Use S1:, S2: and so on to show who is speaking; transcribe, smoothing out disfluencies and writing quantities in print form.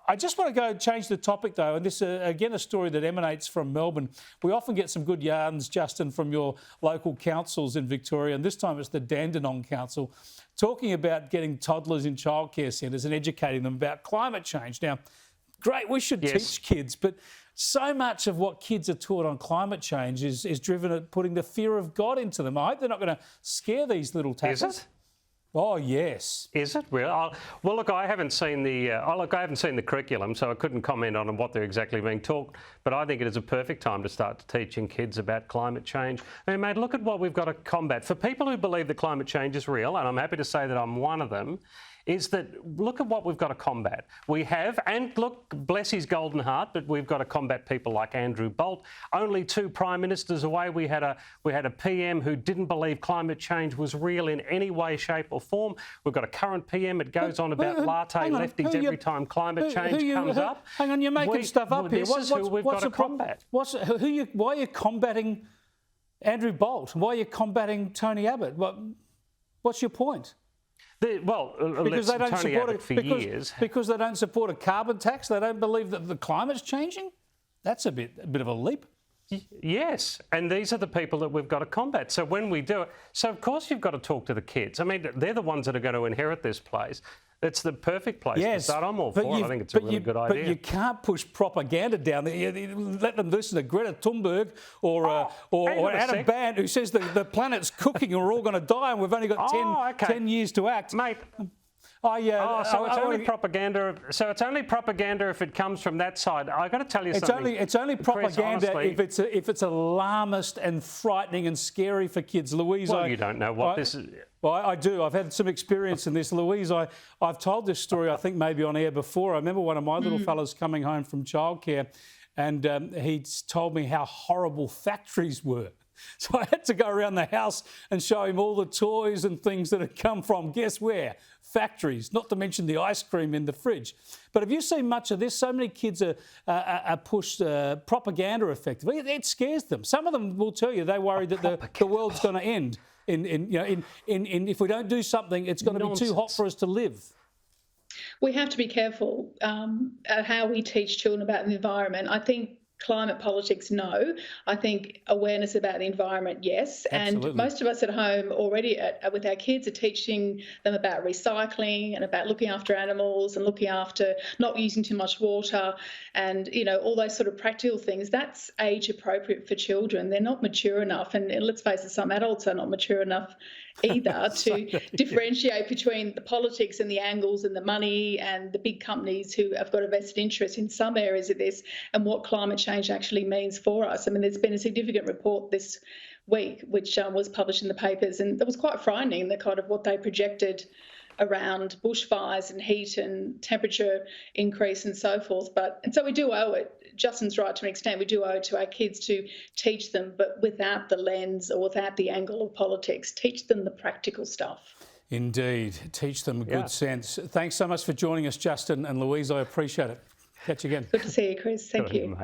S1: I just want to go change the topic though, and this again a story that emanates from Melbourne. We often get some good yarns, Justin, from your local councils in Victoria, and this time it's the Dandenong Council, talking about getting toddlers in childcare centres and educating them about climate change. Now, great, we should teach kids, but so much of what kids are taught on climate change is driven at putting the fear of God into them. I hope they're not going to scare these little tackles.
S2: Is it?
S1: Oh yes.
S2: Is it really? Well, look, I haven't seen the curriculum, so I couldn't comment on what they're exactly being taught. But I think it is a perfect time to start teaching kids about climate change. I mean, mate, look at what we've got to combat. For people who believe that climate change is real, and I'm happy to say that I'm one of them, is that look at what we've got to combat. We have, and look, bless his golden heart, but we've got to combat people like Andrew Bolt. Only 2 prime ministers away, we had a PM who didn't believe climate change was real in any way, shape or form. We've got a current PM that goes on about latte lefties every time climate change comes up.
S1: Hang on, you're making stuff up here.
S2: This is who we've got to combat.
S1: Why are you combating Andrew Bolt? Why are you combating Tony Abbott? What's your point?
S2: Because they don't support it for years.
S1: Because they don't support a carbon tax. They don't believe that the climate's changing. That's a bit of a leap.
S2: Yes, and these are the people that we've got to combat. So when we do it, so of course you've got to talk to the kids. I mean, they're the ones that are going to inherit this place. It's the perfect place to start. I'm all for it. I think it's a really good idea.
S1: But you can't push propaganda down there. You let them listen to Greta Thunberg or Adam Band, who says the planet's cooking and we're all going to die and we've only got 10 years to act.
S2: Mate. So it's only propaganda. So it's only propaganda if it comes from that side. I've got to tell you something.
S1: It's only propaganda, Chris, if it's alarmist and frightening and scary for kids. Louise,
S2: you don't know what this is.
S1: Well, I do. I've had some experience in this. Louise, I've told this story, I think, maybe on air before. I remember one of my little fellas coming home from childcare and he told me how horrible factories were. So I had to go around the house and show him all the toys and things that had come from, guess where? Factories, not to mention the ice cream in the fridge. But have you seen much of this? So many kids are pushed propaganda effectively. It scares them. Some of them will tell you they worry that the world's going to end. If we don't do something, it's going to be too hot for us to live.
S3: We have to be careful how we teach children about the environment. I think climate politics, no. I think awareness about the environment, yes.
S1: Absolutely.
S3: And most of us at home already with our kids are teaching them about recycling and about looking after animals and looking after not using too much water and, all those sort of practical things. That's age appropriate for children. They're not mature enough. And let's face it, some adults are not mature enough either to differentiate between the politics and the angles and the money and the big companies who have got a vested interest in some areas of this and what climate change actually means for us. I mean, there's been a significant report this week which was published in the papers, and it was quite frightening, the kind of what they projected around bushfires and heat and temperature increase and so forth. And so we do owe it. Justin's right to an extent. We do owe it to our kids to teach them, but without the lens or without the angle of politics. Teach them the practical stuff.
S1: Indeed. Teach them good sense. Thanks so much for joining us, Justin and Louise. I appreciate it. Catch you again.
S3: Good to see you, Chris. Thank you.